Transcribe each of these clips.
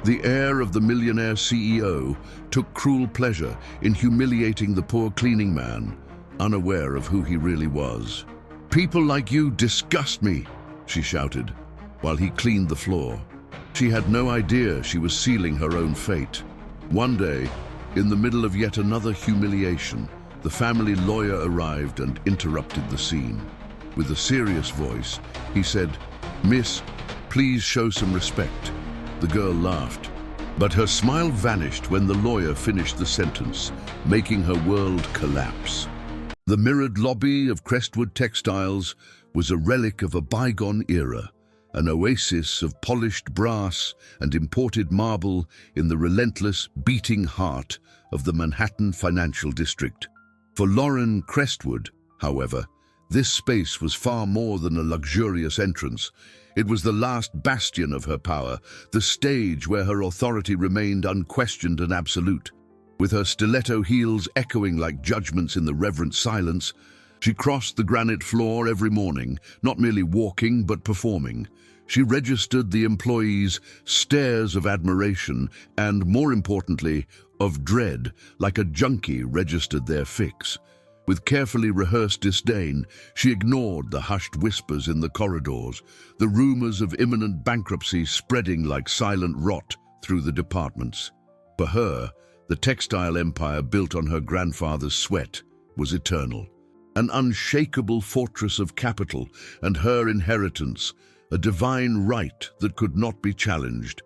The heir of the millionaire CEO took cruel pleasure in humiliating the poor cleaning man, unaware of who he really was. "People like you disgust me," she shouted, while he cleaned the floor. She had no idea she was sealing her own fate. One day, in the middle of yet another humiliation, the family lawyer arrived and interrupted the scene. With a serious voice, he said, "Miss, please show some respect." The girl laughed, but her smile vanished when the lawyer finished the sentence, making her world collapse. The mirrored lobby of Crestwood Textiles was a relic of a bygone era, an oasis of polished brass and imported marble in the relentless, beating heart of the Manhattan financial district. For Lauren Crestwood, however, this space was far more than a luxurious entrance. It was the last bastion of her power, the stage where her authority remained unquestioned and absolute. With her stiletto heels echoing like judgments in the reverent silence, she crossed the granite floor every morning, not merely walking but performing. She registered the employees' stares of admiration and, more importantly, of dread, like a junkie registered their fix. With carefully rehearsed disdain, she ignored the hushed whispers in the corridors, the rumors of imminent bankruptcy spreading like silent rot through the departments. For her, the textile empire built on her grandfather's sweat was eternal, an unshakable fortress of capital, and her inheritance, a divine right that could not be challenged.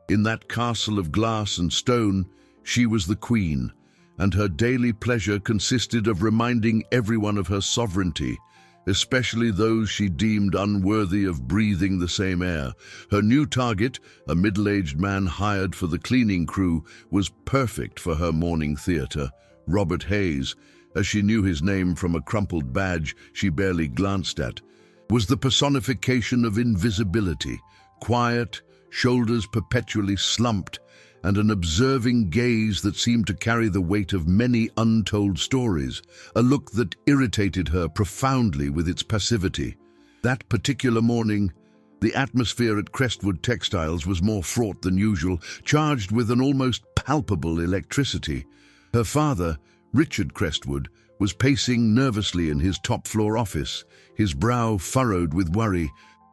In that castle of glass and stone, she was the queen, and her daily pleasure consisted of reminding everyone of her sovereignty, especially those she deemed unworthy of breathing the same air. Her new target, a middle-aged man hired for the cleaning crew, was perfect for her morning theater. Robert Hayes, as she knew his name from a crumpled badge she barely glanced at, was the personification of invisibility, quiet, shoulders perpetually slumped, and an observing gaze that seemed to carry the weight of many untold stories, a look that irritated her profoundly with its passivity. That particular morning, the atmosphere at Crestwood Textiles was more fraught than usual, charged with an almost palpable electricity. Her father, Richard Crestwood, was pacing nervously in his top-floor office, his brow furrowed with worry,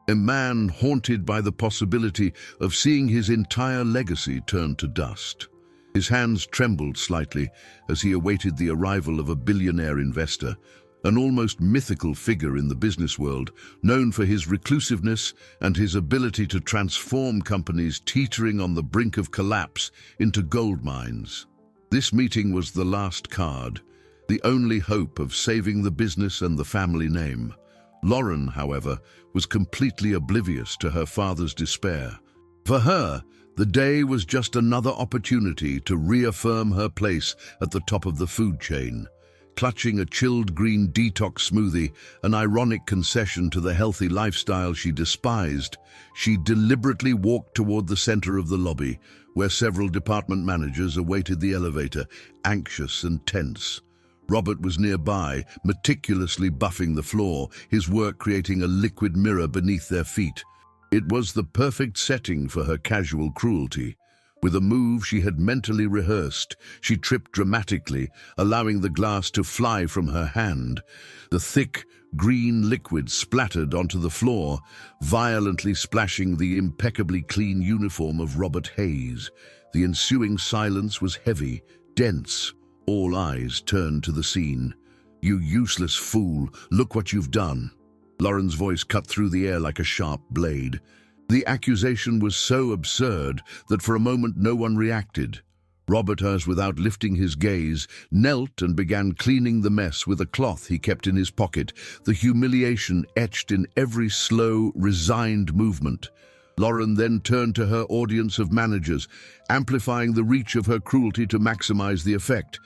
a man haunted by the possibility of seeing his entire legacy turn to dust. His hands trembled slightly as he awaited the arrival of a billionaire investor, an almost mythical figure in the business world, known for his reclusiveness and his ability to transform companies teetering on the brink of collapse into gold mines. This meeting was the last card, the only hope of saving the business and the family name. Lauren, however, was completely oblivious to her father's despair. For her, the day was just another opportunity to reaffirm her place at the top of the food chain. Clutching a chilled green detox smoothie, an ironic concession to the healthy lifestyle she despised, she deliberately walked toward the center of the lobby, where several department managers awaited the elevator, anxious and tense. Robert was nearby, meticulously buffing the floor, his work creating a liquid mirror beneath their feet. It was the perfect setting for her casual cruelty. With a move she had mentally rehearsed, she tripped dramatically, allowing the glass to fly from her hand. The thick, green liquid splattered onto the floor, violently splashing the impeccably clean uniform of Robert Hayes. The ensuing silence was heavy, dense. All eyes turned to the scene. "You useless fool, look what you've done." Lauren's voice cut through the air like a sharp blade. The accusation was so absurd that for a moment no one reacted. Robert, as without lifting his gaze, knelt and began cleaning the mess with a cloth he kept in his pocket, the humiliation etched in every slow, resigned movement. Lauren then turned to her audience of managers, amplifying the reach of her cruelty to maximize the effect.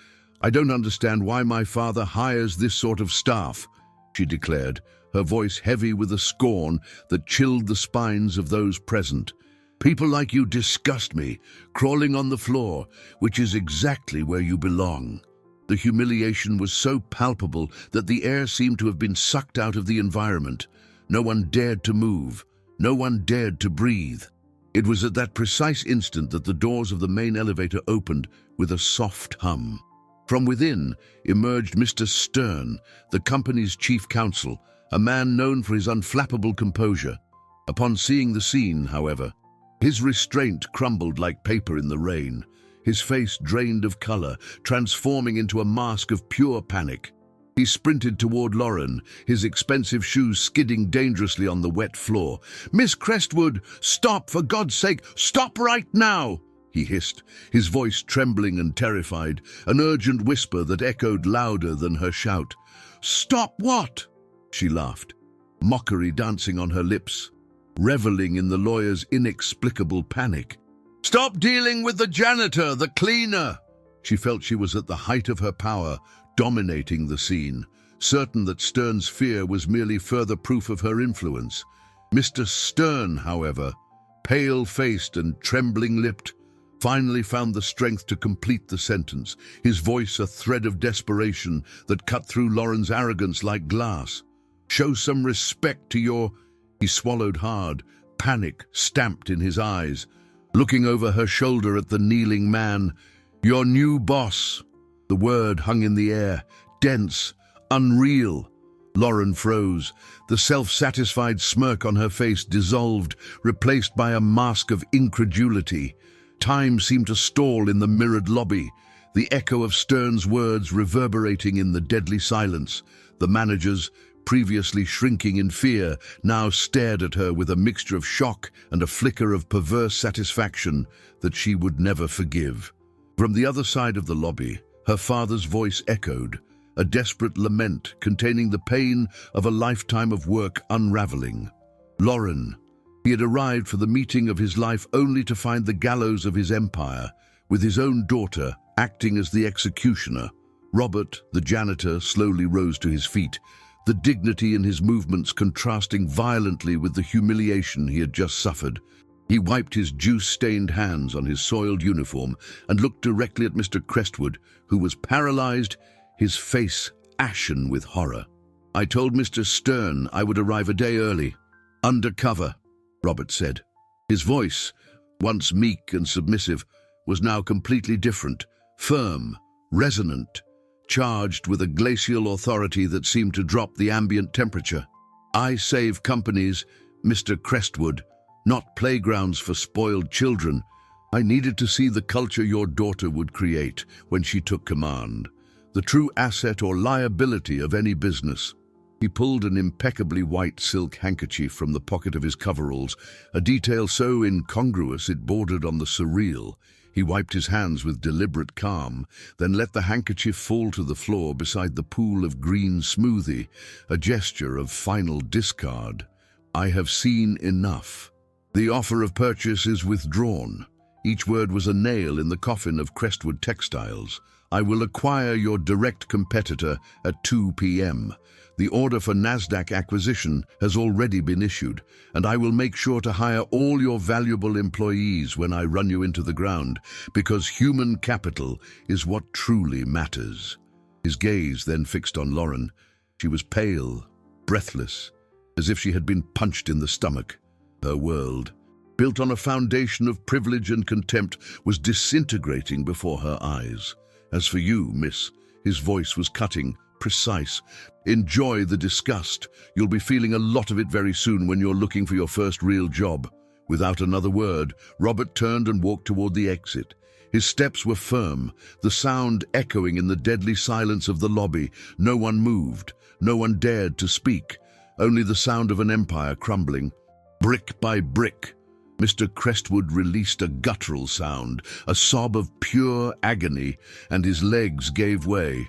"I don't understand why my father hires this sort of staff," she declared, her voice heavy with a scorn that chilled the spines of those present. "People like you disgust me, crawling on the floor, which is exactly where you belong." The humiliation was so palpable that the air seemed to have been sucked out of the environment. No one dared to move. No one dared to breathe. It was at that precise instant that the doors of the main elevator opened with a soft hum. From within emerged Mr. Stern, the company's chief counsel, a man known for his unflappable composure. Upon seeing the scene, however, his restraint crumbled like paper in the rain, his face drained of color, transforming into a mask of pure panic. He sprinted toward Lauren, his expensive shoes skidding dangerously on the wet floor. "Miss Crestwood, stop, for God's sake, stop right now!" he hissed, his voice trembling and terrified, an urgent whisper that echoed louder than her shout. "Stop what?" she laughed, mockery dancing on her lips, reveling in the lawyer's inexplicable panic. "Stop dealing with the janitor, the cleaner!" She felt she was at the height of her power, dominating the scene, certain that Stern's fear was merely further proof of her influence. Mr. Stern, however, pale-faced and trembling-lipped, finally found the strength to complete the sentence, his voice a thread of desperation that cut through Lauren's arrogance like glass. "Show some respect to your—" He swallowed hard, panic stamped in his eyes, looking over her shoulder at the kneeling man. "Your new boss." The word hung in the air, dense, unreal. Lauren froze. The self-satisfied smirk on her face dissolved, replaced by a mask of incredulity. Time seemed to stall in the mirrored lobby, the echo of Stern's words reverberating in the deadly silence. The managers, previously shrinking in fear, now stared at her with a mixture of shock and a flicker of perverse satisfaction that she would never forgive. From the other side of the lobby, her father's voice echoed, a desperate lament containing the pain of a lifetime of work unraveling. Lauren. He had arrived for the meeting of his life only to find the gallows of his empire, with his own daughter acting as the executioner. Robert, the janitor, slowly rose to his feet, the dignity in his movements contrasting violently with the humiliation he had just suffered. He wiped his juice-stained hands on his soiled uniform and looked directly at Mr. Crestwood, who was paralyzed, his face ashen with horror. "I told Mr. Stern I would arrive a day early. Undercover," Robert said. His voice, once meek and submissive, was now completely different, firm, resonant, charged with a glacial authority that seemed to drop the ambient temperature. "I save companies, Mr. Crestwood, not playgrounds for spoiled children. I needed to see the culture your daughter would create when she took command, the true asset or liability of any business." He pulled an impeccably white silk handkerchief from the pocket of his coveralls, a detail so incongruous it bordered on the surreal. He wiped his hands with deliberate calm, then let the handkerchief fall to the floor beside the pool of green smoothie, a gesture of final discard. "I have seen enough. The offer of purchase is withdrawn." Each word was a nail in the coffin of Crestwood Textiles. "I will acquire your direct competitor at 2 p.m. The order for NASDAQ acquisition has already been issued, and I will make sure to hire all your valuable employees when I run you into the ground, because human capital is what truly matters." His gaze then fixed on Lauren. She was pale, breathless, as if she had been punched in the stomach. Her world, built on a foundation of privilege and contempt, was disintegrating before her eyes. "As for you, miss," his voice was cutting, precise, "enjoy the disgust. You'll be feeling a lot of it very soon when you're looking for your first real job." Without another word, Robert turned and walked toward the exit. His steps were firm, the sound echoing in the deadly silence of the lobby. No one moved, no one dared to speak, only the sound of an empire crumbling. Brick by brick, Mr. Crestwood released a guttural sound, a sob of pure agony, and his legs gave way.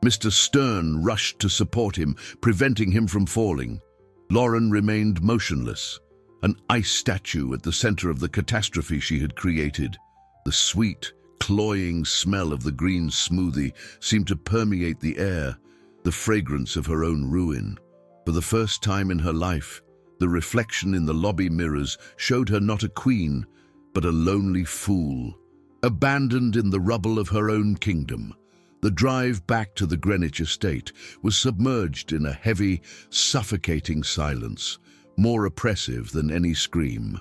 Mr. Stern rushed to support him, preventing him from falling. Lauren remained motionless, an ice statue at the center of the catastrophe she had created. The sweet, cloying smell of the green smoothie seemed to permeate the air, the fragrance of her own ruin. For the first time in her life, the reflection in the lobby mirrors showed her not a queen, but a lonely fool, abandoned in the rubble of her own kingdom. The drive back to the Greenwich estate was submerged in a heavy, suffocating silence, more oppressive than any scream.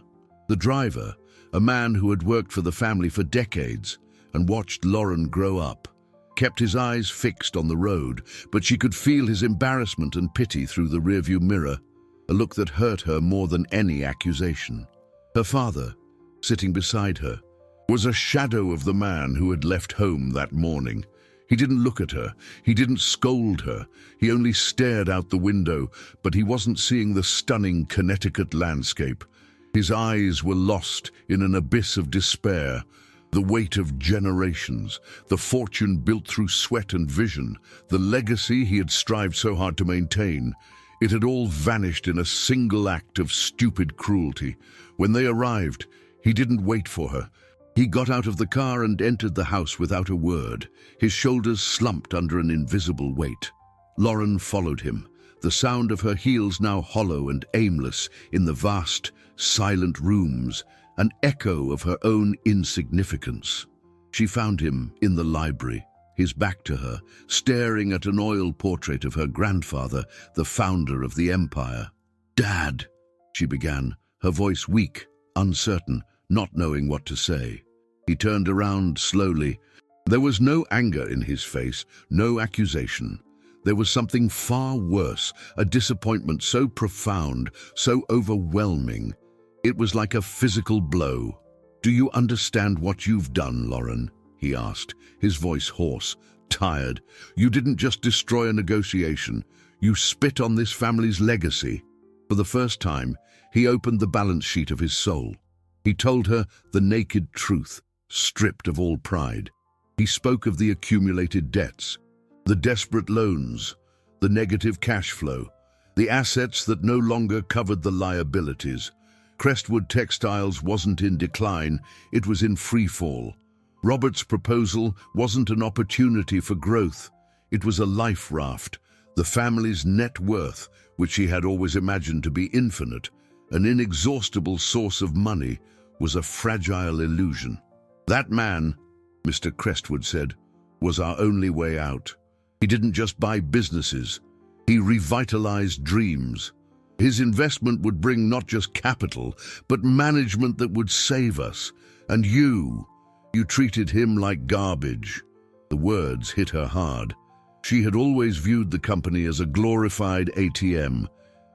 The driver, a man who had worked for the family for decades and watched Lauren grow up, kept his eyes fixed on the road, but she could feel his embarrassment and pity through the rearview mirror, a look that hurt her more than any accusation. Her father, sitting beside her, was a shadow of the man who had left home that morning. He didn't look at her, he didn't scold her, he only stared out the window, but he wasn't seeing the stunning Connecticut landscape. His eyes were lost in an abyss of despair, the weight of generations, the fortune built through sweat and vision, the legacy he had strived so hard to maintain. It had all vanished in a single act of stupid cruelty. When they arrived, he didn't wait for her. He got out of the car and entered the house without a word, his shoulders slumped under an invisible weight. Lauren followed him, the sound of her heels now hollow and aimless in the vast, silent rooms, an echo of her own insignificance. She found him in the library, his back to her, staring at an oil portrait of her grandfather, the founder of the empire. "Dad," she began, her voice weak, uncertain, not knowing what to say. He turned around slowly. There was no anger in his face, no accusation. There was something far worse, a disappointment so profound, so overwhelming. It was like a physical blow. "Do you understand what you've done, Lauren?" he asked, his voice hoarse, tired. "You didn't just destroy a negotiation. You spit on this family's legacy." For the first time, he opened the balance sheet of his soul. He told her the naked truth, stripped of all pride. He spoke of the accumulated debts, the desperate loans, the negative cash flow, the assets that no longer covered the liabilities. Crestwood Textiles wasn't in decline, it was in free fall. Robert's proposal wasn't an opportunity for growth, it was a life raft. The family's net worth, which he had always imagined to be infinite, an inexhaustible source of money, was a fragile illusion. "That man," Mr. Crestwood said, "was our only way out. He didn't just buy businesses, he revitalized dreams. His investment would bring not just capital, but management that would save us. And you treated him like garbage." The words hit her hard. She had always viewed the company as a glorified ATM.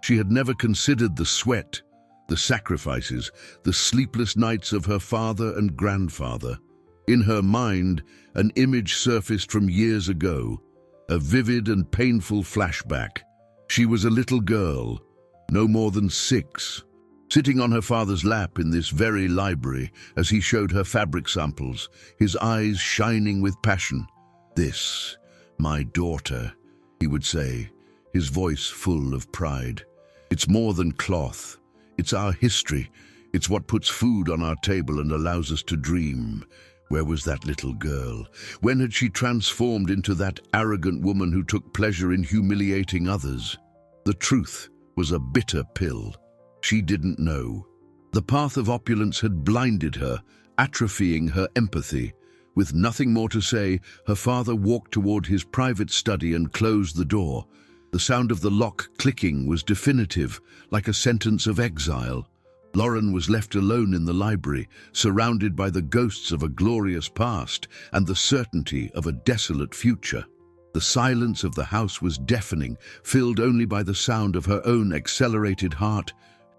She had never considered the sweat, the sacrifices, the sleepless nights of her father and grandfather. In her mind, an image surfaced from years ago, a vivid and painful flashback. She was a little girl, no more than 6, sitting on her father's lap in this very library as he showed her fabric samples, his eyes shining with passion. "This, my daughter," he would say, his voice full of pride. "It's more than cloth. It's our history. It's what puts food on our table and allows us to dream." Where was that little girl? When had she transformed into that arrogant woman who took pleasure in humiliating others? The truth was a bitter pill. She didn't know. The path of opulence had blinded her, atrophying her empathy. With nothing more to say, her father walked toward his private study and closed the door. The sound of the lock clicking was definitive, like a sentence of exile. Lauren was left alone in the library, surrounded by the ghosts of a glorious past and the certainty of a desolate future. The silence of the house was deafening, filled only by the sound of her own accelerated heart,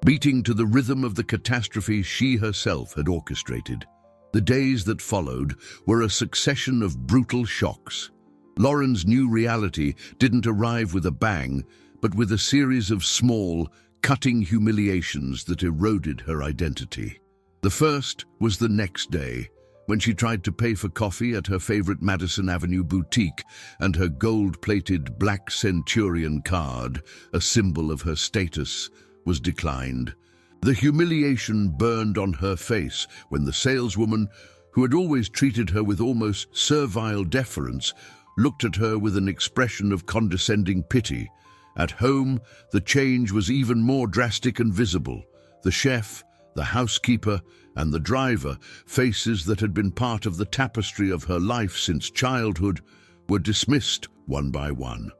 beating to the rhythm of the catastrophe she herself had orchestrated. The days that followed were a succession of brutal shocks. Lauren's new reality didn't arrive with a bang, but with a series of small, cutting humiliations that eroded her identity. The first was the next day, when she tried to pay for coffee at her favorite Madison Avenue boutique, and her gold-plated black Centurion card, a symbol of her status, was declined. The humiliation burned on her face when the saleswoman, who had always treated her with almost servile deference, looked at her with an expression of condescending pity. At home, the change was even more drastic and visible. The chef, the housekeeper, and the driver, faces that had been part of the tapestry of her life since childhood, were dismissed one by one.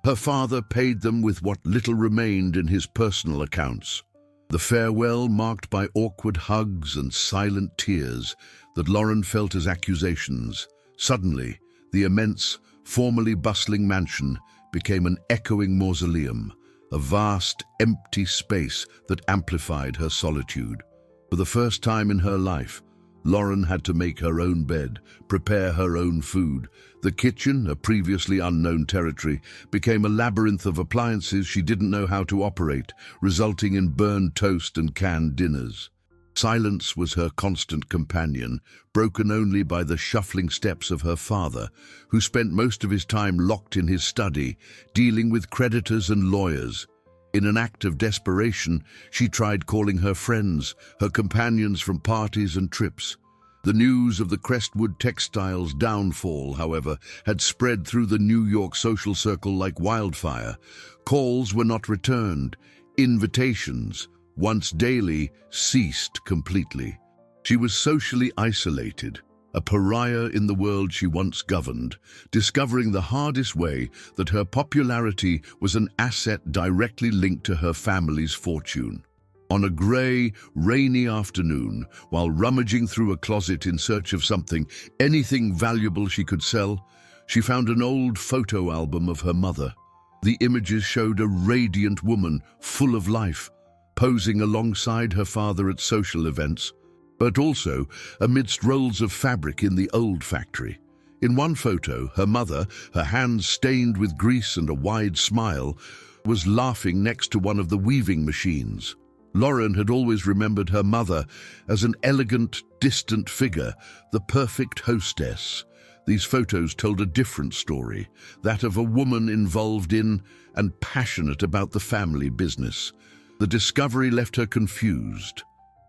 Her father paid them with what little remained in his personal accounts. The farewell marked by awkward hugs and silent tears that Lauren felt as accusations. Suddenly, the immense, formerly bustling mansion became an echoing mausoleum, a vast, empty space that amplified her solitude. For the first time in her life, Lauren had to make her own bed, prepare her own food. The kitchen, a previously unknown territory, became a labyrinth of appliances she didn't know how to operate, resulting in burned toast and canned dinners. Silence was her constant companion, broken only by the shuffling steps of her father, who spent most of his time locked in his study, dealing with creditors and lawyers. In an act of desperation, she tried calling her friends, her companions from parties and trips. The news of the Crestwood Textiles' downfall, however, had spread through the New York social circle like wildfire. Calls were not returned. Invitations, once daily, ceased completely. She was socially isolated, a pariah in the world she once governed, discovering the hardest way that her popularity was an asset directly linked to her family's fortune. On a grey, rainy afternoon, while rummaging through a closet in search of anything valuable she could sell, she found an old photo album of her mother. The images showed a radiant woman, full of life, posing alongside her father at social events, but also amidst rolls of fabric in the old factory. In one photo, her mother, her hands stained with grease and a wide smile, was laughing next to one of the weaving machines. Lauren had always remembered her mother as an elegant, distant figure, the perfect hostess. These photos told a different story, that of a woman involved in and passionate about the family business. The discovery left her confused,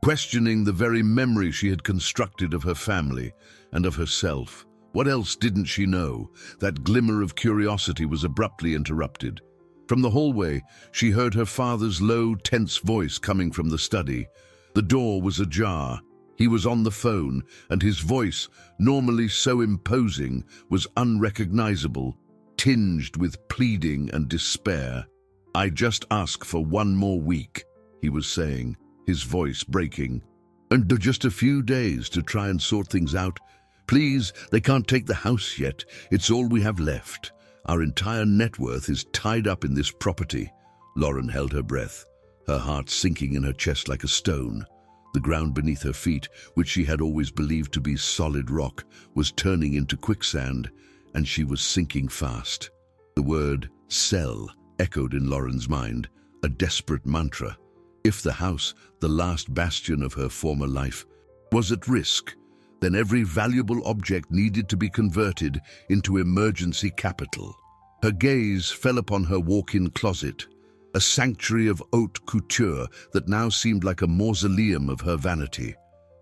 questioning the very memory she had constructed of her family and of herself. What else didn't she know? That glimmer of curiosity was abruptly interrupted. From the hallway, she heard her father's low, tense voice coming from the study. The door was ajar. He was on the phone, and his voice, normally so imposing, was unrecognizable, tinged with pleading and despair. "I just ask for one more week," he was saying, his voice breaking. "And just a few days to try and sort things out. Please, they can't take the house yet. It's all we have left. Our entire net worth is tied up in this property." Lauren held her breath, her heart sinking in her chest like a stone. The ground beneath her feet, which she had always believed to be solid rock, was turning into quicksand, and she was sinking fast. The word sell echoed in Lauren's mind, a desperate mantra. If the house, the last bastion of her former life, was at risk, then every valuable object needed to be converted into emergency capital. Her gaze fell upon her walk-in closet, a sanctuary of haute couture that now seemed like a mausoleum of her vanity,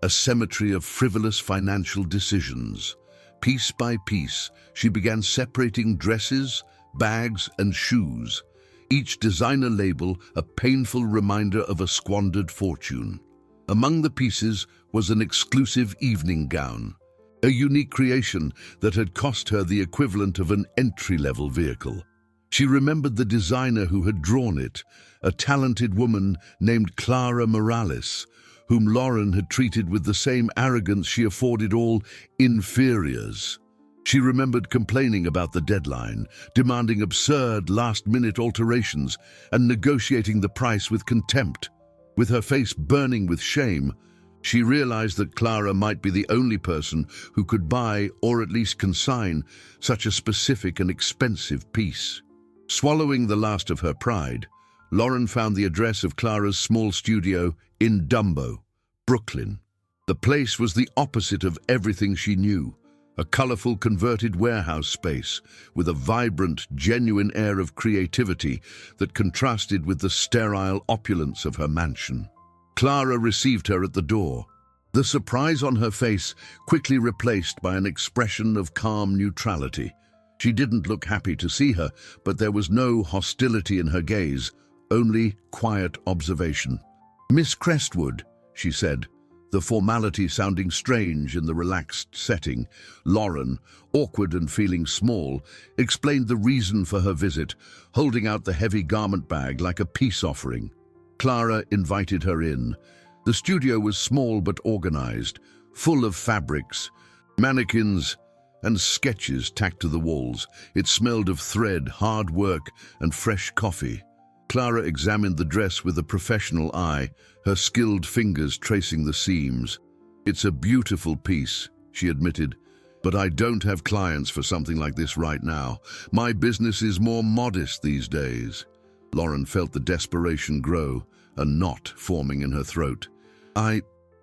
a cemetery of frivolous financial decisions. Piece by piece, she began separating dresses, bags, and shoes, each designer label a painful reminder of a squandered fortune. Among the pieces was an exclusive evening gown, a unique creation that had cost her the equivalent of an entry-level vehicle. She remembered the designer who had drawn it, a talented woman named Clara Morales, whom Lauren had treated with the same arrogance she afforded all inferiors. She remembered complaining about the deadline, demanding absurd last-minute alterations, and negotiating the price with contempt. With her face burning with shame, she realized that Clara might be the only person who could buy, or at least consign, such a specific and expensive piece. Swallowing the last of her pride, Lauren found the address of Clara's small studio in Dumbo, Brooklyn. The place was the opposite of everything she knew, a colorful converted warehouse space with a vibrant, genuine air of creativity that contrasted with the sterile opulence of her mansion. Clara received her at the door, the surprise on her face quickly replaced by an expression of calm neutrality. She didn't look happy to see her, but there was no hostility in her gaze, only quiet observation. "Miss Crestwood," she said, the formality sounding strange in the relaxed setting. Lauren, awkward and feeling small, explained the reason for her visit, holding out the heavy garment bag like a peace offering. Clara invited her in. The studio was small but organized, full of fabrics, mannequins, and sketches tacked to the walls. It smelled of thread, hard work, and fresh coffee. Clara examined the dress with a professional eye, her skilled fingers tracing the seams. "It's a beautiful piece," she admitted, "but I don't have clients for something like this right now. My business is more modest these days." Lauren felt the desperation grow, a knot forming in her throat. I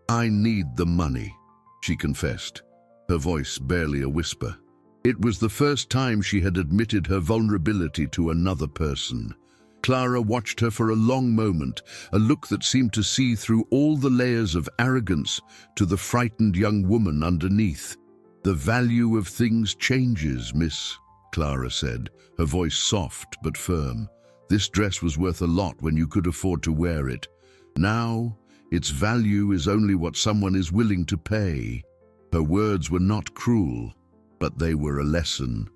need the money," she confessed, her voice barely a whisper. It was the first time she had admitted her vulnerability to another person. Clara watched her for a long moment, a look that seemed to see through all the layers of arrogance to the frightened young woman underneath. "The value of things changes, miss," Clara said, her voice soft but firm. "This dress was worth a lot when you could afford to wear it. Now, its value is only what someone is willing to pay." Her words were not cruel, but they were a lesson.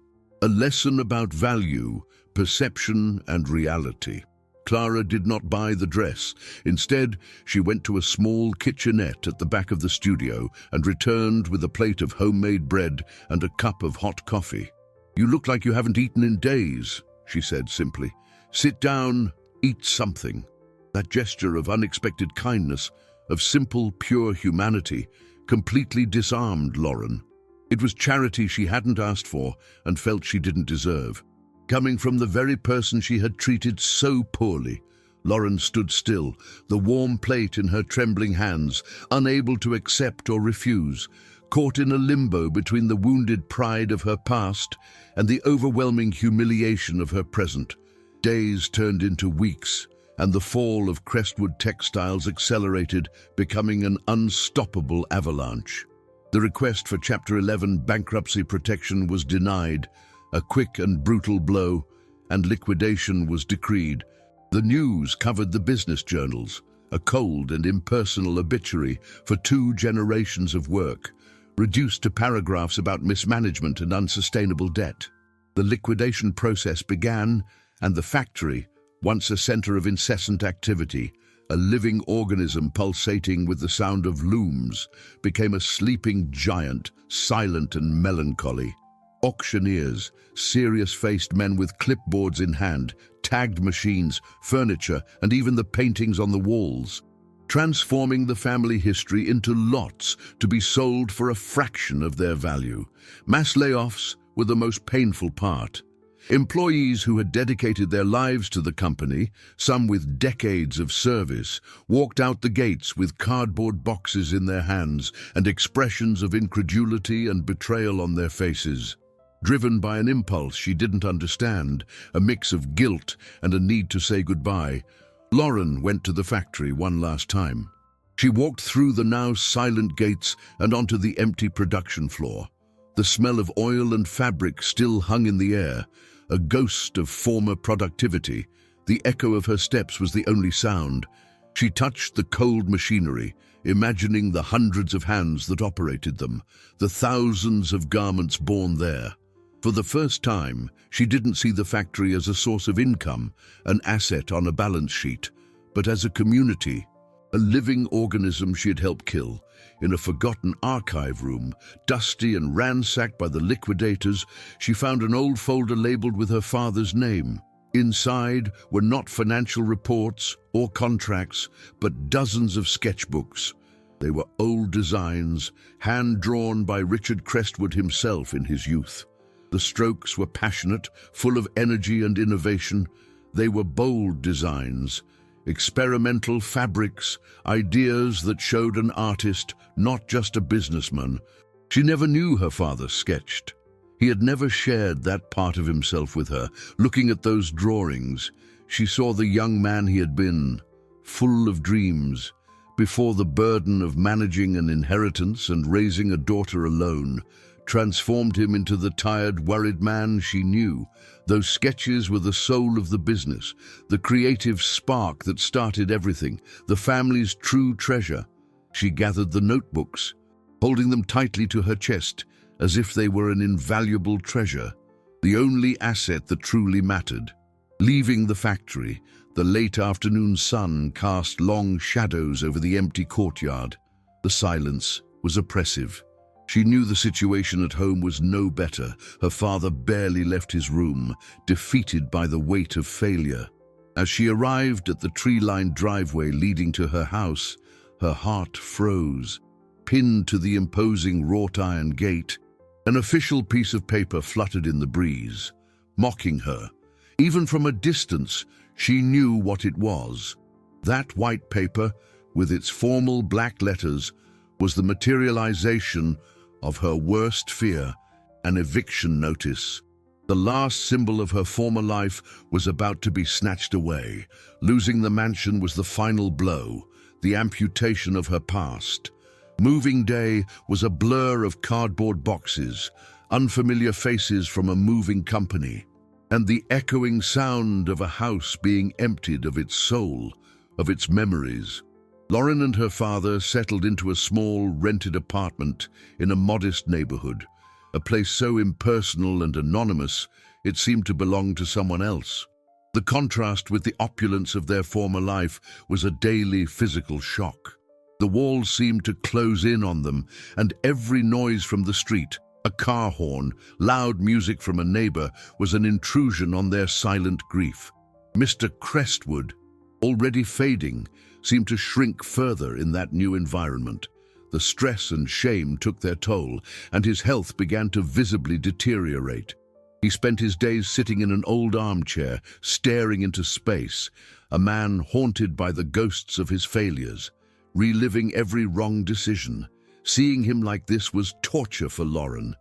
A lesson about value, perception, and reality. Clara did not buy the dress. Instead, she went to a small kitchenette at the back of the studio and returned with a plate of homemade bread and a cup of hot coffee. "You look like you haven't eaten in days," she said simply. "Sit down, eat something." That gesture of unexpected kindness, of simple, pure humanity, completely disarmed Lauren. It was charity she hadn't asked for and felt she didn't deserve. Coming from the very person she had treated so poorly, Lauren stood still, the warm plate in her trembling hands, unable to accept or refuse, caught in a limbo between the wounded pride of her past and the overwhelming humiliation of her present. Days turned into weeks, and the fall of Crestwood Textiles accelerated, becoming an unstoppable avalanche. The request for Chapter 11 bankruptcy protection was denied, a quick and brutal blow, and liquidation was decreed. The news covered the business journals, a cold and impersonal obituary for 2 generations of work, reduced to paragraphs about mismanagement and unsustainable debt. The liquidation process began, and the factory, once a center of incessant activity, a living organism pulsating with the sound of looms, became a sleeping giant, silent and melancholy. Auctioneers, serious-faced men with clipboards in hand, tagged machines, furniture, and even the paintings on the walls, transforming the family history into lots to be sold for a fraction of their value. Mass layoffs were the most painful part. Employees who had dedicated their lives to the company, some with decades of service, walked out the gates with cardboard boxes in their hands and expressions of incredulity and betrayal on their faces. Driven by an impulse she didn't understand, a mix of guilt and a need to say goodbye, Lauren went to the factory one last time. She walked through the now silent gates and onto the empty production floor. The smell of oil and fabric still hung in the air, a ghost of former productivity. The echo of her steps was the only sound. She touched the cold machinery, imagining the hundreds of hands that operated them, the thousands of garments born there. For the first time, she didn't see the factory as a source of income, an asset on a balance sheet, but as a community, a living organism she had helped kill. In a forgotten archive room, dusty and ransacked by the liquidators, she found an old folder labeled with her father's name. Inside were not financial reports or contracts, but dozens of sketchbooks. They were old designs, hand-drawn by Richard Crestwood himself in his youth. The strokes were passionate, full of energy and innovation. They were bold designs, experimental fabrics, ideas that showed an artist, not just a businessman. She never knew her father sketched. He had never shared that part of himself with her. Looking at those drawings, she saw the young man he had been, full of dreams, before the burden of managing an inheritance and raising a daughter alone transformed him into the tired, worried man she knew. Those sketches were the soul of the business, the creative spark that started everything, the family's true treasure. She gathered the notebooks, holding them tightly to her chest, as if they were an invaluable treasure, the only asset that truly mattered. Leaving the factory, The late afternoon sun cast long shadows over the empty courtyard. The silence was oppressive. She knew the situation at home was no better. Her father barely left his room, defeated by the weight of failure. As she arrived at the tree-lined driveway leading to her house, her heart froze. Pinned to the imposing wrought-iron gate, an official piece of paper fluttered in the breeze, mocking her. Even from a distance, she knew what it was. That white paper, with its formal black letters, was the materialization of her worst fear, an eviction notice. The last symbol of her former life was about to be snatched away. Losing the mansion was the final blow, the amputation of her past. Moving day was a blur of cardboard boxes, unfamiliar faces from a moving company, and the echoing sound of a house being emptied of its soul, of its memories. Lauren and her father settled into a small, rented apartment in a modest neighborhood, a place so impersonal and anonymous it seemed to belong to someone else. The contrast with the opulence of their former life was a daily physical shock. The walls seemed to close in on them, and every noise from the street, a car horn, loud music from a neighbor, was an intrusion on their silent grief. Mr. Crestwood, already fading, seemed to shrink further in that new environment. The stress and shame took their toll, and his health began to visibly deteriorate. He spent his days sitting in an old armchair, staring into space, a man haunted by the ghosts of his failures, reliving every wrong decision. Seeing him like this was torture for Lauren.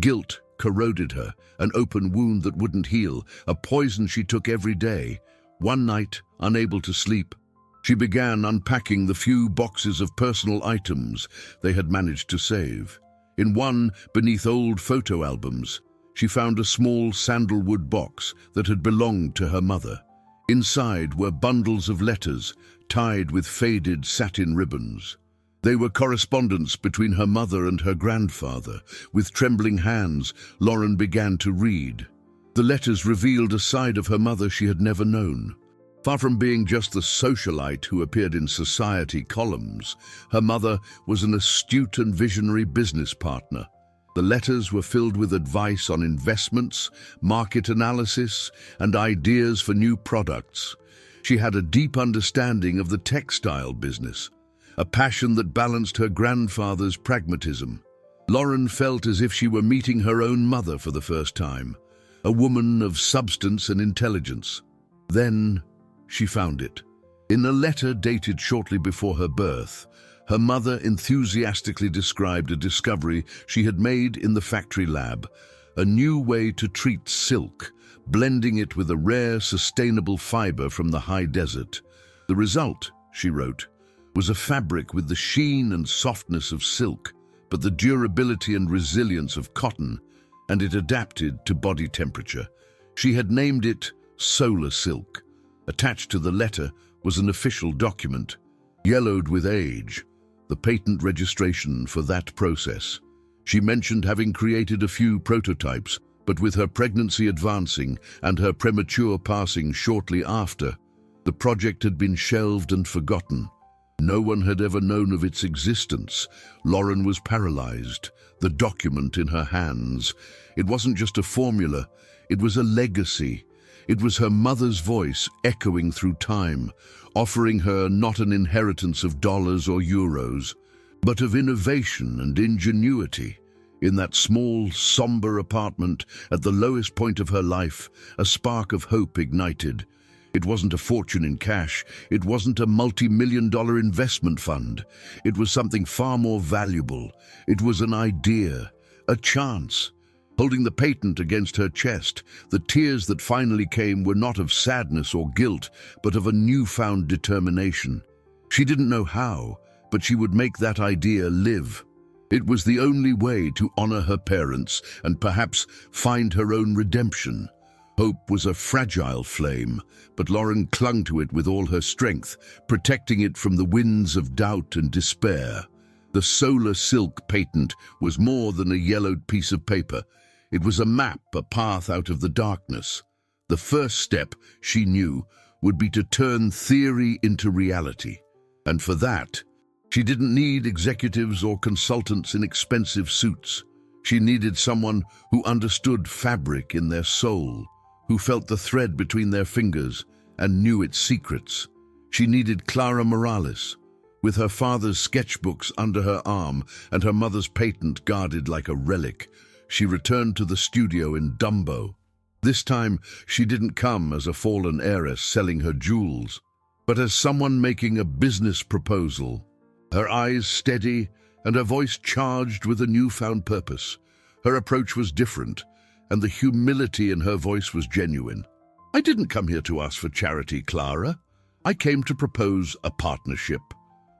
Guilt corroded her, an open wound that wouldn't heal, a poison she took every day. One night, unable to sleep, she began unpacking the few boxes of personal items they had managed to save. In one, beneath old photo albums, she found a small sandalwood box that had belonged to her mother. Inside were bundles of letters tied with faded satin ribbons. They were correspondence between her mother and her grandfather. With trembling hands, Lauren began to read. The letters revealed a side of her mother she had never known. Far from being just the socialite who appeared in society columns, her mother was an astute and visionary business partner. The letters were filled with advice on investments, market analysis, and ideas for new products. She had a deep understanding of the textile business, a passion that balanced her grandfather's pragmatism. Lauren felt as if she were meeting her own mother for the first time, a woman of substance and intelligence. Then she found it. In a letter dated shortly before her birth, her mother enthusiastically described a discovery she had made in the factory lab, a new way to treat silk, blending it with a rare, sustainable fiber from the high desert. The result, she wrote, was a fabric with the sheen and softness of silk, but the durability and resilience of cotton, and it adapted to body temperature. She had named it solar silk. Attached to the letter was an official document, yellowed with age, the patent registration for that process. She mentioned having created a few prototypes, but with her pregnancy advancing and her premature passing shortly after, the project had been shelved and forgotten. No one had ever known of its existence. Lauren was paralyzed, the document in her hands. It wasn't just a formula, it was a legacy. It was her mother's voice echoing through time, offering her not an inheritance of dollars or euros, but of innovation and ingenuity. In that small, somber apartment, at the lowest point of her life, a spark of hope ignited. It wasn't a fortune in cash. It wasn't a multi-million-dollar investment fund. It was something far more valuable. It was an idea, a chance. Holding the patent against her chest, the tears that finally came were not of sadness or guilt, but of a newfound determination. She didn't know how, but she would make that idea live. It was the only way to honor her parents and perhaps find her own redemption. Hope was a fragile flame, but Lauren clung to it with all her strength, protecting it from the winds of doubt and despair. The solar silk patent was more than a yellowed piece of paper. It was a map, a path out of the darkness. The first step, she knew, would be to turn theory into reality. And for that, she didn't need executives or consultants in expensive suits. She needed someone who understood fabric in their soul, who felt the thread between their fingers and knew its secrets. She needed Clara Morales, with her father's sketchbooks under her arm and her mother's patent guarded like a relic. She returned to the studio in Dumbo. This time, she didn't come as a fallen heiress selling her jewels, but as someone making a business proposal. Her eyes steady and her voice charged with a newfound purpose. Her approach was different, and the humility in her voice was genuine. "I didn't come here to ask for charity, Clara. I came to propose a partnership,"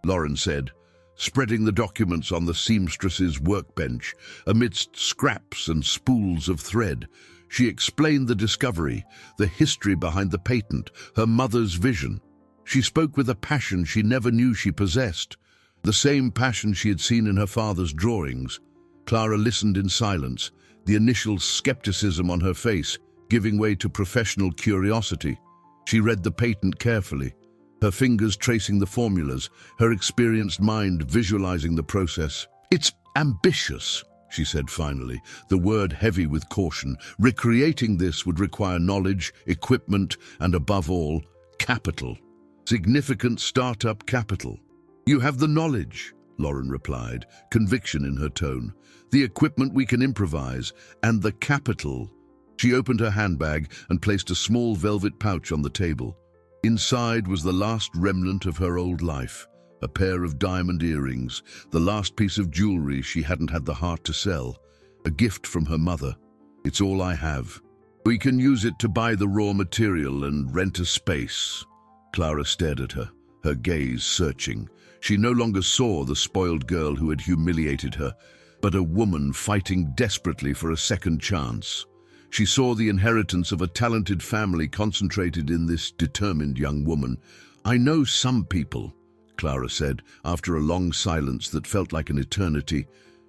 Lauren said, spreading the documents on the seamstress's workbench amidst scraps and spools of thread. She explained the discovery, the history behind the patent, her mother's vision. She spoke with a passion she never knew she possessed, the same passion she had seen in her father's drawings. Clara listened in silence, the initial skepticism on her face giving way to professional curiosity. She read the patent carefully, her fingers tracing the formulas, her experienced mind visualizing the process. "It's ambitious," she said finally, the word heavy with caution. "Recreating this would require knowledge, equipment, and above all, capital. Significant startup capital." "You have the knowledge," Lauren replied, conviction in her tone. "The equipment we can improvise, and the capital." She opened her handbag and placed a small velvet pouch on the table. Inside was the last remnant of her old life, a pair of diamond earrings, the last piece of jewelry she hadn't had the heart to sell, a gift from her mother. "It's all I have. We can use it to buy the raw material and rent a space." Clara stared at her, her gaze searching. She no longer saw the spoiled girl who had humiliated her, but a woman fighting desperately for a second chance. She saw the inheritance of a talented family concentrated in this determined young woman. "I know some people," Clara said, after a long silence that felt like an eternity.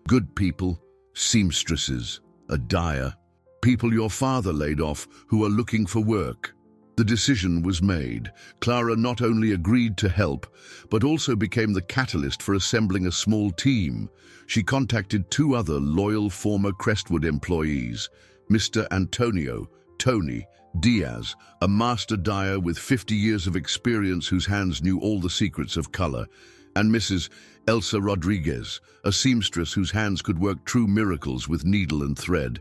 "Good people, seamstresses, a dyer, people your father laid off who are looking for work." The decision was made. Clara not only agreed to help, but also became the catalyst for assembling a small team. She contacted two other loyal former Crestwood employees, Mr. Antonio, Tony, Diaz, a master dyer with 50 years of experience whose hands knew all the secrets of color, and Mrs. Elsa Rodriguez, a seamstress whose hands could work true miracles with needle and thread.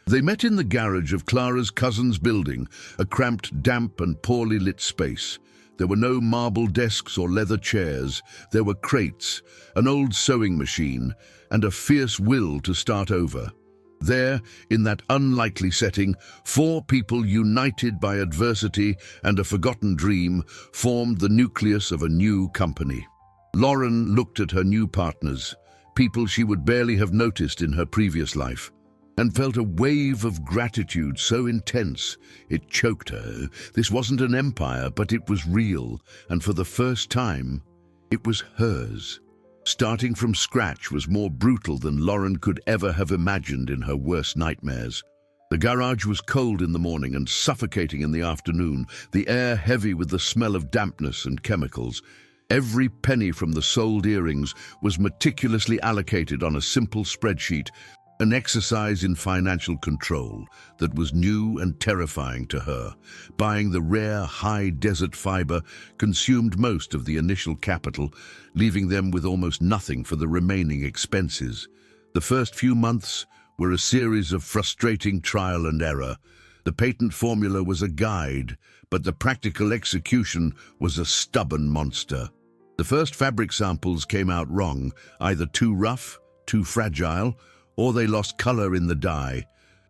They met in the garage of Clara's cousin's building, a cramped, damp and poorly lit space. There were no marble desks or leather chairs. There were crates, an old sewing machine, and a fierce will to start over. There, in that unlikely setting, four people united by adversity and a forgotten dream formed the nucleus of a new company. Lauren looked at her new partners, people she would barely have noticed in her previous life, and felt a wave of gratitude so intense it choked her. This wasn't an empire, but it was real, and for the first time, it was hers. Starting from scratch was more brutal than Lauren could ever have imagined in her worst nightmares. The garage was cold in the morning and suffocating in the afternoon, the air heavy with the smell of dampness and chemicals. Every penny from the sold earrings was meticulously allocated on a simple spreadsheet, an exercise in financial control that was new and terrifying to her. Buying the rare high-desert fiber consumed most of the initial capital, leaving them with almost nothing for the remaining expenses. The first few months were a series of frustrating trial and error. The patent formula was a guide, but the practical execution was a stubborn monster. The first fabric samples came out wrong, either too rough, too fragile, or they lost color in the dye.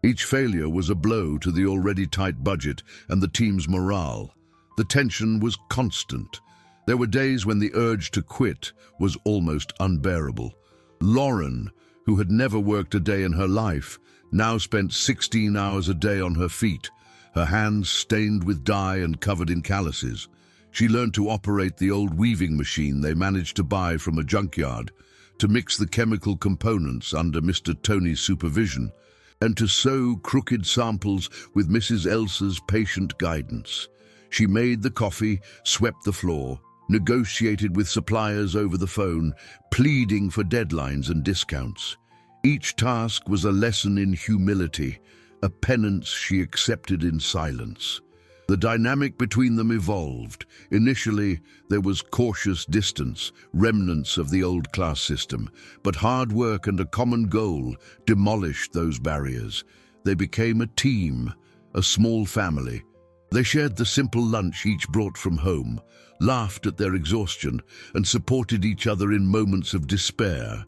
Each failure was a blow to the already tight budget and the team's morale. The tension was constant. There were days when the urge to quit was almost unbearable. Lauren, who had never worked a day in her life, now spent 16 hours a day on her feet, her hands stained with dye and covered in calluses. She learned to operate the old weaving machine they managed to buy from a junkyard, to mix the chemical components under Mr. Tony's supervision, and to sew crooked samples with Mrs. Elsa's patient guidance. She made the coffee, swept the floor, negotiated with suppliers over the phone, pleading for deadlines and discounts. Each task was a lesson in humility, a penance she accepted in silence. The dynamic between them evolved. Initially, there was cautious distance, remnants of the old class system, but hard work and a common goal demolished those barriers. They became a team, a small family. They shared the simple lunch each brought from home, laughed at their exhaustion, and supported each other in moments of despair.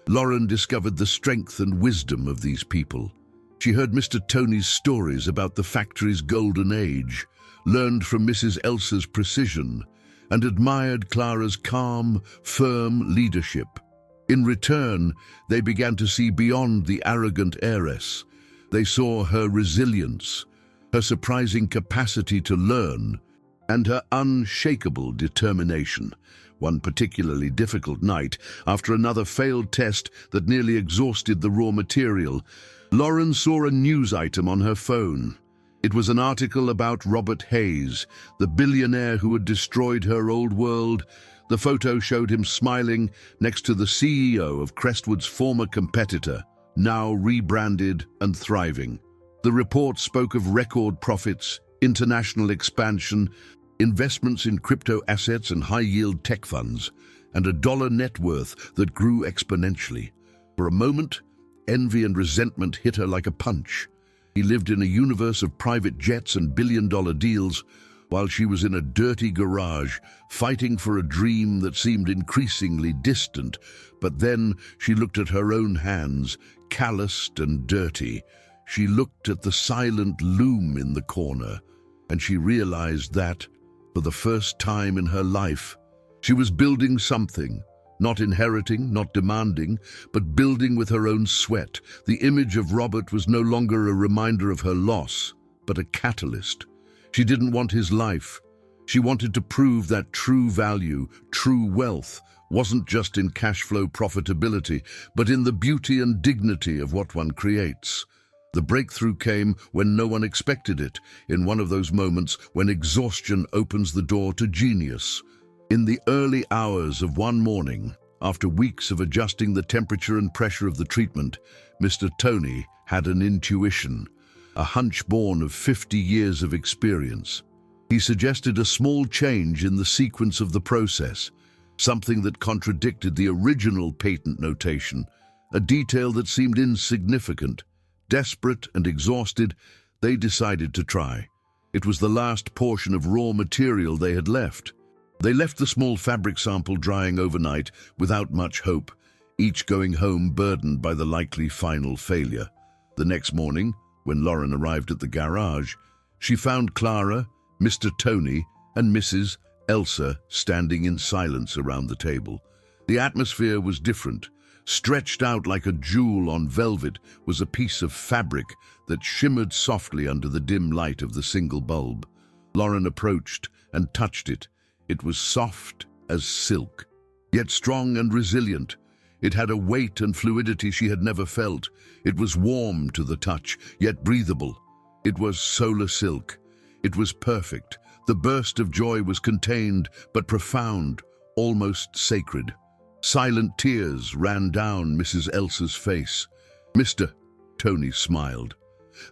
Lauren discovered the strength and wisdom of these people. She heard Mr. Tony's stories about the factory's golden age, learned from Mrs. Elsa's precision, and admired Clara's calm, firm leadership. In return, they began to see beyond the arrogant heiress. They saw her resilience, her surprising capacity to learn, and her unshakable determination. One particularly difficult night, after another failed test that nearly exhausted the raw material, Lauren saw a news item on her phone. It was an article about Robert Hayes, the billionaire who had destroyed her old world. The photo showed him smiling next to the CEO of Crestwood's former competitor, now rebranded and thriving. The report spoke of record profits, international expansion, investments in crypto assets and high-yield tech funds, and a dollar net worth that grew exponentially. For a moment, envy and resentment hit her like a punch. He lived in a universe of private jets and billion-dollar deals, while she was in a dirty garage, fighting for a dream that seemed increasingly distant. But then she looked at her own hands, calloused and dirty. She looked at the silent loom in the corner, and she realized that, for the first time in her life, she was building something, not inheriting, not demanding, but building with her own sweat. The image of Robert was no longer a reminder of her loss, but a catalyst. She didn't want his life. She wanted to prove that true value, true wealth, wasn't just in cash flow profitability, but in the beauty and dignity of what one creates. The breakthrough came when no one expected it, in one of those moments when exhaustion opens the door to genius. In the early hours of one morning, after weeks of adjusting the temperature and pressure of the treatment, Mr. Tony had an intuition, a hunch born of 50 years of experience. He suggested a small change in the sequence of the process, something that contradicted the original patent notation, a detail that seemed insignificant. Desperate and exhausted, they decided to try. It was the last portion of raw material they had left. They left the small fabric sample drying overnight without much hope, each going home burdened by the likely final failure. The next morning, when Lauren arrived at the garage, she found Clara, Mr. Tony, and Mrs. Elsa standing in silence around the table. The atmosphere was different. Stretched out like a jewel on velvet was a piece of fabric that shimmered softly under the dim light of the single bulb. Lauren approached and touched it. It was soft as silk, yet strong and resilient. It had a weight and fluidity she had never felt. It was warm to the touch, yet breathable. It was solar silk. It was perfect. The burst of joy was contained, but profound, almost sacred. Silent tears ran down Mrs. Elsa's face. Mr. Tony smiled,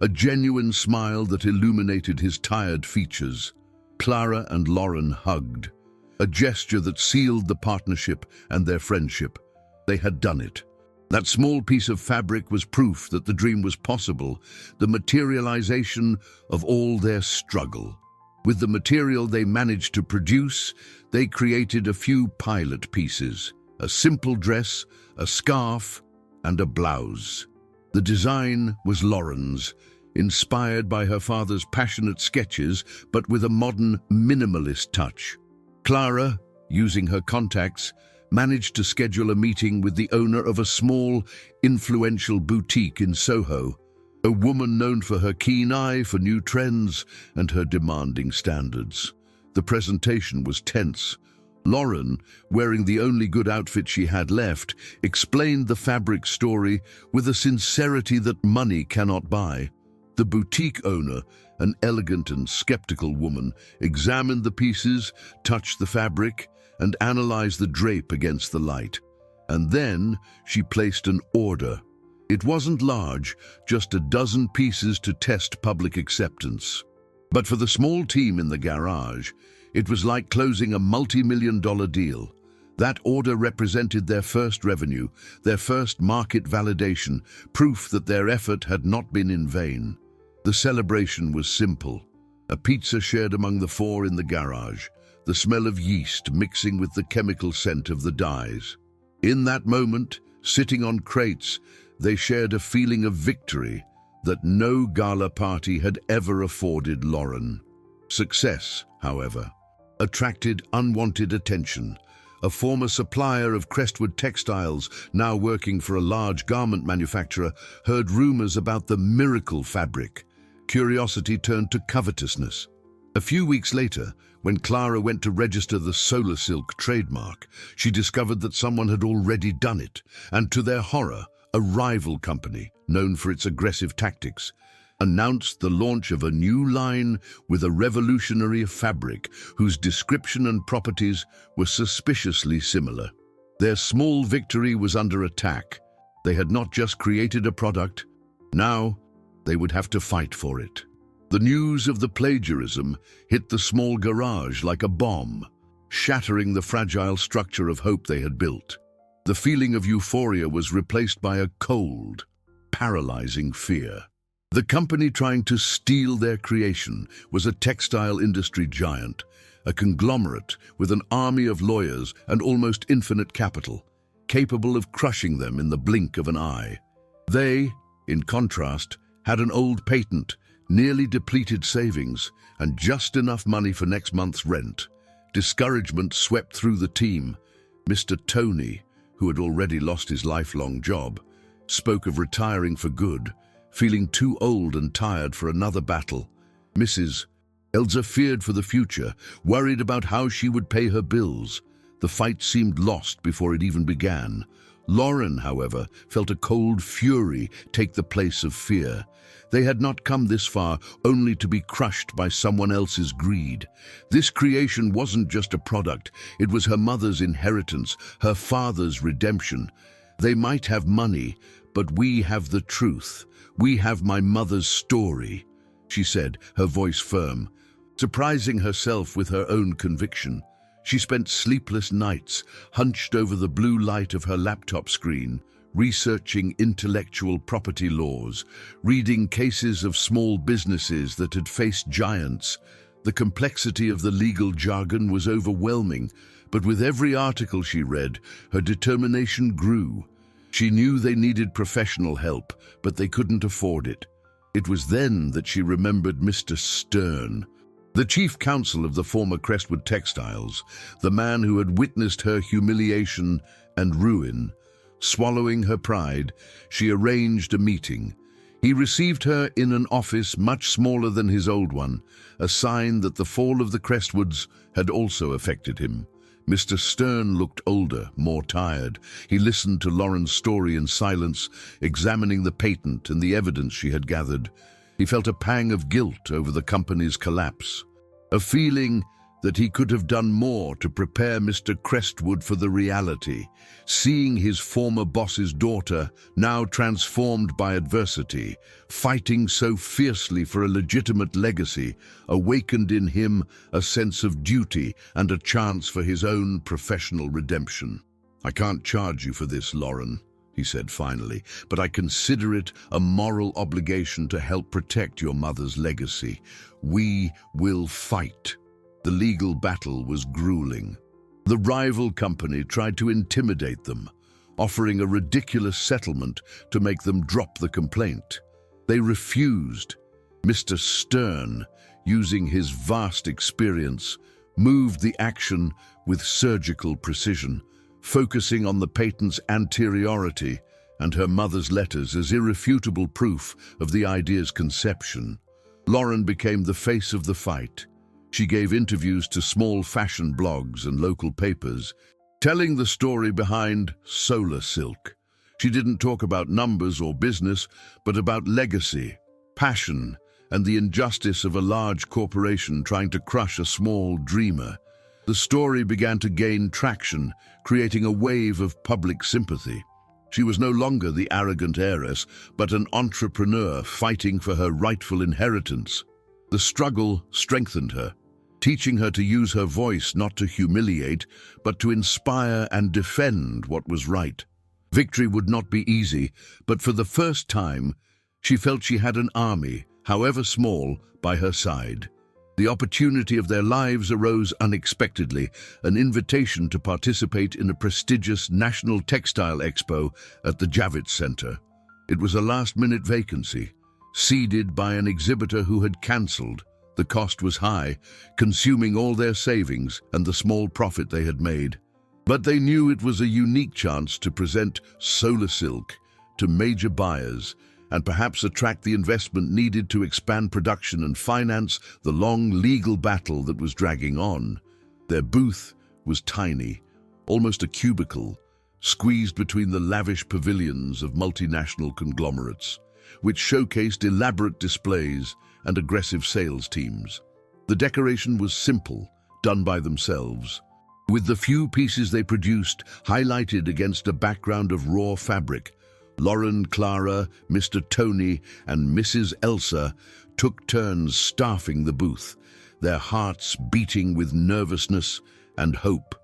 a genuine smile that illuminated his tired features. Clara and Lauren hugged, a gesture that sealed the partnership and their friendship. They had done it. That small piece of fabric was proof that the dream was possible, the materialization of all their struggle. With the material they managed to produce, they created a few pilot pieces. A simple dress, a scarf, and a blouse. The design was Lauren's, inspired by her father's passionate sketches, but with a modern, minimalist touch. Clara, using her contacts, managed to schedule a meeting with the owner of a small, influential boutique in Soho, a woman known for her keen eye for new trends and her demanding standards. The presentation was tense. Lauren, wearing the only good outfit she had left, explained the fabric story with a sincerity that money cannot buy. The boutique owner, an elegant and skeptical woman, examined the pieces, touched the fabric, and analyzed the drape against the light. And then she placed an order. It wasn't large, just a dozen pieces to test public acceptance. But for the small team in the garage, it was like closing a multi-million-dollar deal. That order represented their first revenue, their first market validation, proof that their effort had not been in vain. The celebration was simple. A pizza shared among the four in the garage, the smell of yeast mixing with the chemical scent of the dyes. In that moment, sitting on crates, they shared a feeling of victory that no gala party had ever afforded Lauren. Success, however, attracted unwanted attention. A former supplier of Crestwood textiles, now working for a large garment manufacturer, heard rumors about the miracle fabric. Curiosity turned to covetousness. A few weeks later, when Clara went to register the Solar Silk trademark, she discovered that someone had already done it, and to their horror, a rival company, known for its aggressive tactics, announced the launch of a new line with a revolutionary fabric whose description and properties were suspiciously similar. Their small victory was under attack. They had not just created a product, now they would have to fight for it. The news of the plagiarism hit the small garage like a bomb, shattering the fragile structure of hope they had built. The feeling of euphoria was replaced by a cold, paralyzing fear. The company trying to steal their creation was a textile industry giant, a conglomerate with an army of lawyers and almost infinite capital, capable of crushing them in the blink of an eye. They, in contrast, had an old patent, nearly depleted savings, and just enough money for next month's rent. Discouragement swept through the team. Mr. Tony, who had already lost his lifelong job, spoke of retiring for good, feeling too old and tired for another battle. Mrs. Elsa feared for the future, worried about how she would pay her bills. The fight seemed lost before it even began. Lauren, however, felt a cold fury take the place of fear. They had not come this far only to be crushed by someone else's greed. This creation wasn't just a product, it was her mother's inheritance, her father's redemption. They might have money, but we have the truth. We have my mother's story, she said, her voice firm, surprising herself with her own conviction. She spent sleepless nights, hunched over the blue light of her laptop screen, researching intellectual property laws, reading cases of small businesses that had faced giants. The complexity of the legal jargon was overwhelming, but with every article she read, her determination grew. She knew they needed professional help, but they couldn't afford it. It was then that she remembered Mr. Stern, the chief counsel of the former Crestwood Textiles, the man who had witnessed her humiliation and ruin. Swallowing her pride, she arranged a meeting. He received her in an office much smaller than his old one, a sign that the fall of the Crestwoods had also affected him. Mr. Stern looked older, more tired. He listened to Lauren's story in silence, examining the patent and the evidence she had gathered. He felt a pang of guilt over the company's collapse, a feeling that he could have done more to prepare Mr. Crestwood for the reality. Seeing his former boss's daughter, now transformed by adversity, fighting so fiercely for a legitimate legacy, awakened in him a sense of duty and a chance for his own professional redemption. "I can't charge you for this, Lauren," he said finally, "but I consider it a moral obligation to help protect your mother's legacy. We will fight." The legal battle was grueling. The rival company tried to intimidate them, offering a ridiculous settlement to make them drop the complaint. They refused. Mr. Stern, using his vast experience, moved the action with surgical precision, focusing on the patent's anteriority and her mother's letters as irrefutable proof of the idea's conception. Lauren became the face of the fight. She gave interviews to small fashion blogs and local papers, telling the story behind Solar Silk. She didn't talk about numbers or business, but about legacy. passion, and the injustice of a large corporation trying to crush a small dreamer. The story began to gain traction, creating a wave of public sympathy. She was no longer the arrogant heiress, but an entrepreneur fighting for her rightful inheritance. The struggle strengthened her, teaching her to use her voice not to humiliate, but to inspire and defend what was right. Victory would not be easy, but for the first time, she felt she had an army, however small, by her side. The opportunity of their lives arose unexpectedly, an invitation to participate in a prestigious National Textile Expo at the Javits Center. It was a last-minute vacancy, seeded by an exhibitor who had cancelled. The cost was high, consuming all their savings and the small profit they had made. But they knew it was a unique chance to present Solar Silk to major buyers and perhaps attract the investment needed to expand production and finance the long legal battle that was dragging on. Their booth was tiny, almost a cubicle, squeezed between the lavish pavilions of multinational conglomerates, which showcased elaborate displays and aggressive sales teams. The decoration was simple, done by themselves, with the few pieces they produced highlighted against a background of raw fabric. Lauren, Clara, Mr. Tony, and Mrs. Elsa took turns staffing the booth, their hearts beating with nervousness and hope.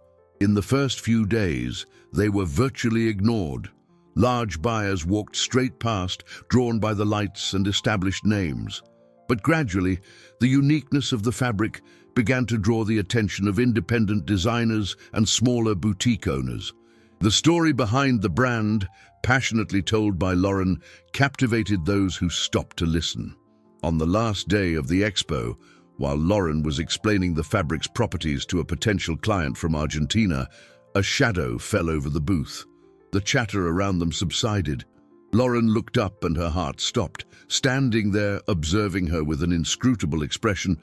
In the first few days, they were virtually ignored. Large buyers walked straight past, drawn by the lights and established names. But gradually, the uniqueness of the fabric began to draw the attention of independent designers and smaller boutique owners. The story behind the brand, passionately told by Lauren, captivated those who stopped to listen. On the last day of the expo, while Lauren was explaining the fabric's properties to a potential client from Argentina, a shadow fell over the booth. The chatter around them subsided. Lauren looked up and her heart stopped. Standing there, observing her with an inscrutable expression,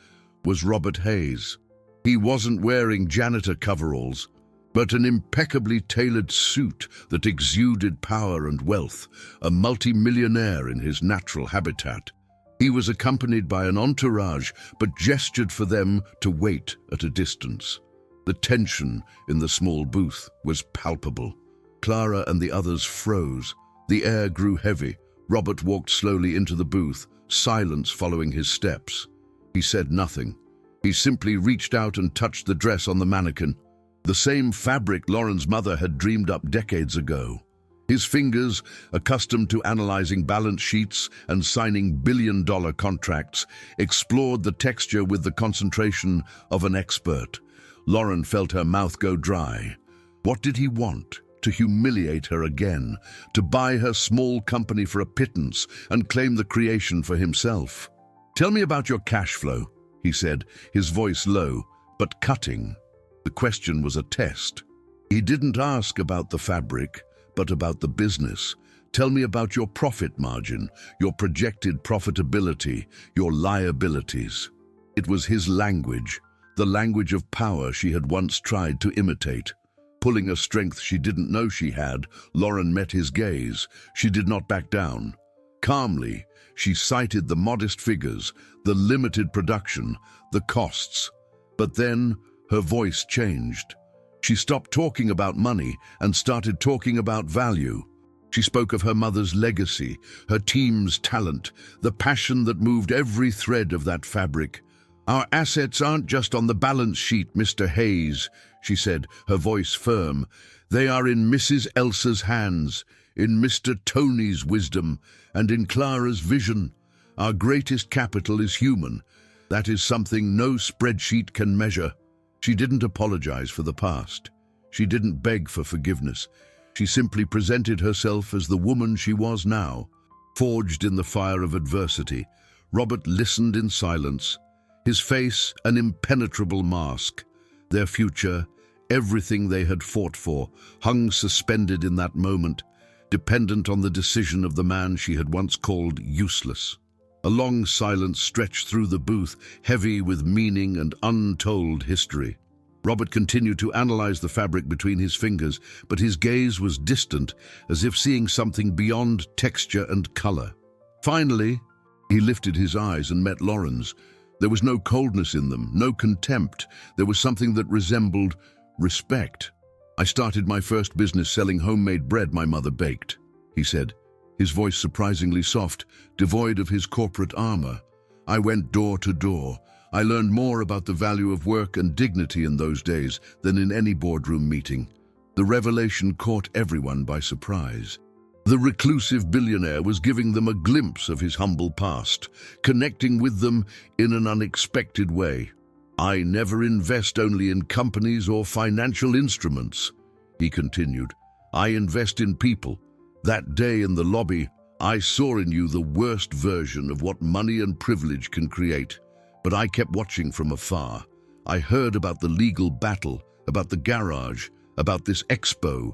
was Robert Hayes. He wasn't wearing janitor coveralls, but an impeccably tailored suit that exuded power and wealth, a multi-millionaire in his natural habitat. He was accompanied by an entourage, but gestured for them to wait at a distance. The tension in the small booth was palpable. Clara and the others froze. The air grew heavy. Robert walked slowly into the booth, silence following his steps. He said nothing. He simply reached out and touched the dress on the mannequin. The same fabric Lauren's mother had dreamed up decades ago. His fingers, accustomed to analyzing balance sheets and signing billion-dollar contracts, explored the texture with the concentration of an expert. Lauren felt her mouth go dry. What did he want? To humiliate her again, to buy her small company for a pittance and claim the creation for himself. "Tell me about your cash flow," he said, his voice low, but cutting. The question was a test. He didn't ask about the fabric, but about the business. "Tell me about your profit margin, your projected profitability, your liabilities." It was his language, the language of power she had once tried to imitate. Pulling a strength she didn't know she had, Lauren met his gaze. She did not back down. Calmly, she cited the modest figures, the limited production, the costs. But then, her voice changed. She stopped talking about money and started talking about value. She spoke of her mother's legacy, her team's talent, the passion that moved every thread of that fabric. "Our assets aren't just on the balance sheet, Mr. Hayes," she said, her voice firm. "They are in Mrs. Elsa's hands, in Mr. Tony's wisdom, and in Clara's vision. Our greatest capital is human. That is something no spreadsheet can measure." She didn't apologize for the past. She didn't beg for forgiveness. She simply presented herself as the woman she was now, forged in the fire of adversity. Robert listened in silence, his face an impenetrable mask. Their future, everything they had fought for, hung suspended in that moment, dependent on the decision of the man she had once called useless. A long silence stretched through the booth, heavy with meaning and untold history. Robert continued to analyze the fabric between his fingers, but his gaze was distant, as if seeing something beyond texture and color. Finally, He lifted his eyes and met Lauren's. There was no coldness in them, no contempt. There was something that resembled respect. "I started my first business selling homemade bread my mother baked," he said, his voice surprisingly soft, devoid of his corporate armor. "I went door to door. I learned more about the value of work and dignity in those days than in any boardroom meeting." The revelation caught everyone by surprise. The reclusive billionaire was giving them a glimpse of his humble past, connecting with them in an unexpected way. "I never invest only in companies or financial instruments," he continued. "I invest in people. That day in the lobby, I saw in you the worst version of what money and privilege can create. But I kept watching from afar. I heard about the legal battle, about the garage, about this expo.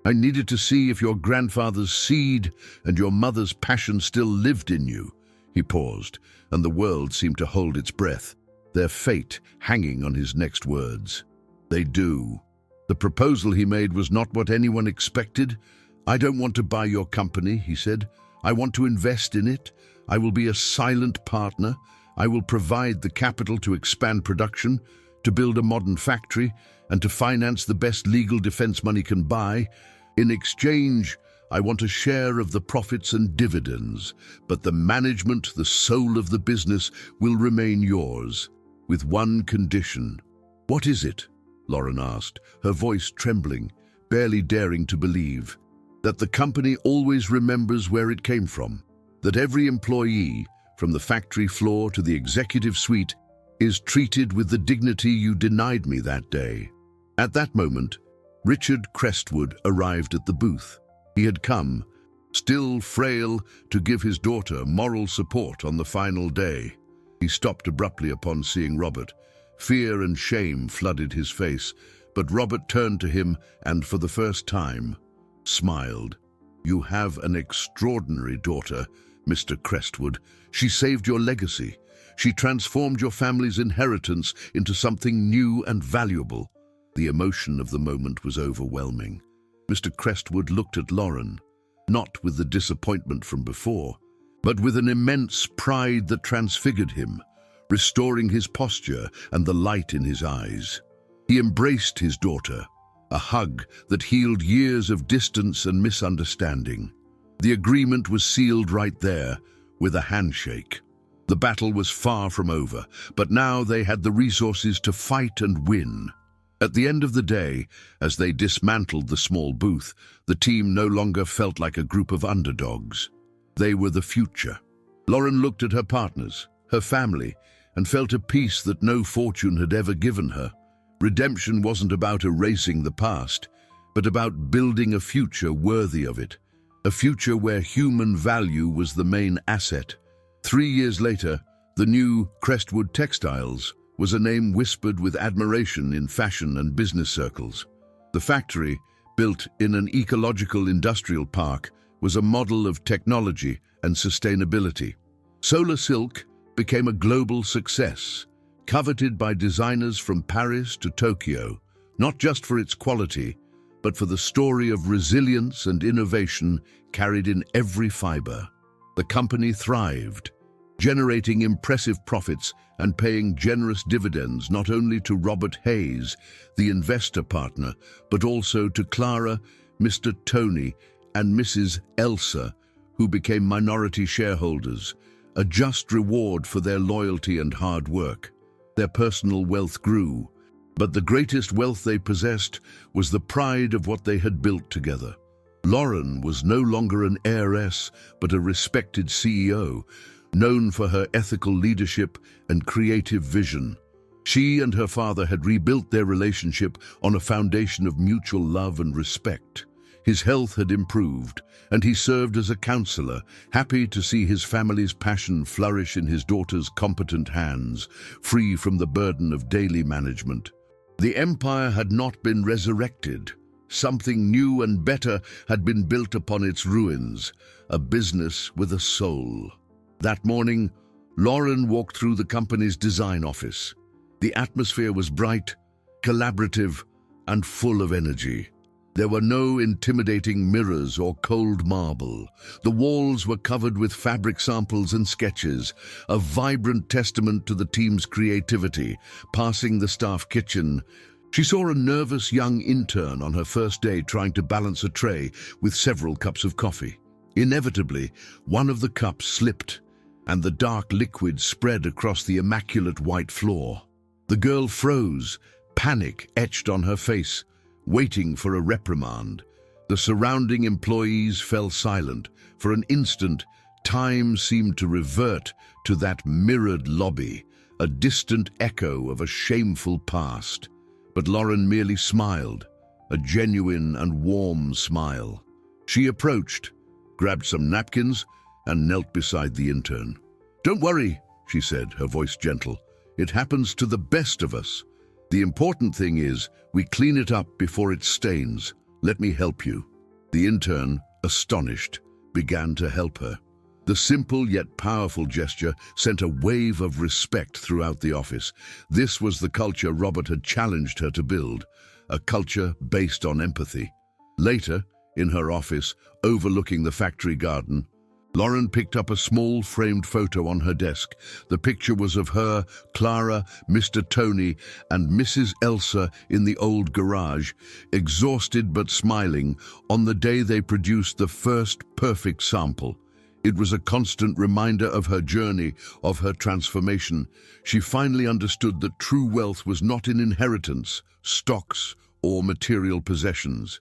I needed to see if your grandfather's seed and your mother's passion still lived in you." He paused, and the world seemed to hold its breath, their fate hanging on his next words. "They do." The proposal he made was not what anyone expected. "I don't want to buy your company," he said. "I want to invest in it. I will be a silent partner. I will provide the capital to expand production, to build a modern factory, and to finance the best legal defense money can buy. In exchange, I want a share of the profits and dividends, but the management, the soul of the business, will remain yours, with one condition." "What is it?" Lauren asked, her voice trembling, barely daring to believe. "That the company always remembers where it came from, that every employee, from the factory floor to the executive suite, is treated with the dignity you denied me that day." At that moment, Richard Crestwood arrived at the booth. He had come, still frail, to give his daughter moral support on the final day. He stopped abruptly upon seeing Robert. Fear and shame flooded his face, but Robert turned to him and, for the first time, smiled. "You have an extraordinary daughter, Mr. Crestwood. She saved your legacy. She transformed your family's inheritance into something new and valuable." The emotion of the moment was overwhelming. Mr. Crestwood looked at Lauren, not with the disappointment from before, but with an immense pride that transfigured him, restoring his posture and the light in his eyes. He embraced his daughter, a hug that healed years of distance and misunderstanding. The agreement was sealed right there, with a handshake. The battle was far from over, but now they had the resources to fight and win. At the end of the day, as they dismantled the small booth, the team no longer felt like a group of underdogs. They were the future. Lauren looked at her partners, her family, and felt a peace that no fortune had ever given her. Redemption wasn't about erasing the past, but about building a future worthy of it. A future where human value was the main asset. 3 years later, the new Crestwood Textiles was a name whispered with admiration in fashion and business circles. The factory, built in an ecological industrial park, was a model of technology and sustainability. Solar Silk became a global success, coveted by designers from Paris to Tokyo, not just for its quality, but for the story of resilience and innovation carried in every fiber. The company thrived, generating impressive profits and paying generous dividends not only to Robert Hayes, the investor partner, but also to Clara, Mr. Tony, and Mrs. Elsa, who became minority shareholders, a just reward for their loyalty and hard work. Their personal wealth grew, but the greatest wealth they possessed was the pride of what they had built together. Lauren was no longer an heiress, but a respected CEO, known for her ethical leadership and creative vision. She and her father had rebuilt their relationship on a foundation of mutual love and respect. His health had improved, and he served as a counselor, happy to see his family's passion flourish in his daughter's competent hands, free from the burden of daily management. The empire had not been resurrected. Something new and better had been built upon its ruins, a business with a soul. That morning, Lauren walked through the company's design office. The atmosphere was bright, collaborative, and full of energy. There were no intimidating mirrors or cold marble. The walls were covered with fabric samples and sketches, a vibrant testament to the team's creativity. Passing the staff kitchen, she saw a nervous young intern on her first day trying to balance a tray with several cups of coffee. Inevitably, one of the cups slipped, and the dark liquid spread across the immaculate white floor. The girl froze, panic etched on her face, waiting for a reprimand. The surrounding employees fell silent. For an instant, time seemed to revert to that mirrored lobby, a distant echo of a shameful past. But Lauren merely smiled, a genuine and warm smile. She approached, grabbed some napkins, and knelt beside the intern. "Don't worry," she said, her voice gentle. "It happens to the best of us. The important thing is we clean it up before it stains. Let me help you." The intern, astonished, began to help her. The simple yet powerful gesture sent a wave of respect throughout the office. This was the culture Robert had challenged her to build, a culture based on empathy. Later, in her office, overlooking the factory garden, Lauren picked up a small framed photo on her desk. The picture was of her, Clara, Mr. Tony, and Mrs. Elsa in the old garage, exhausted but smiling, on the day they produced the first perfect sample. It was a constant reminder of her journey, of her transformation. She finally understood that true wealth was not in inheritance, stocks, or material possessions.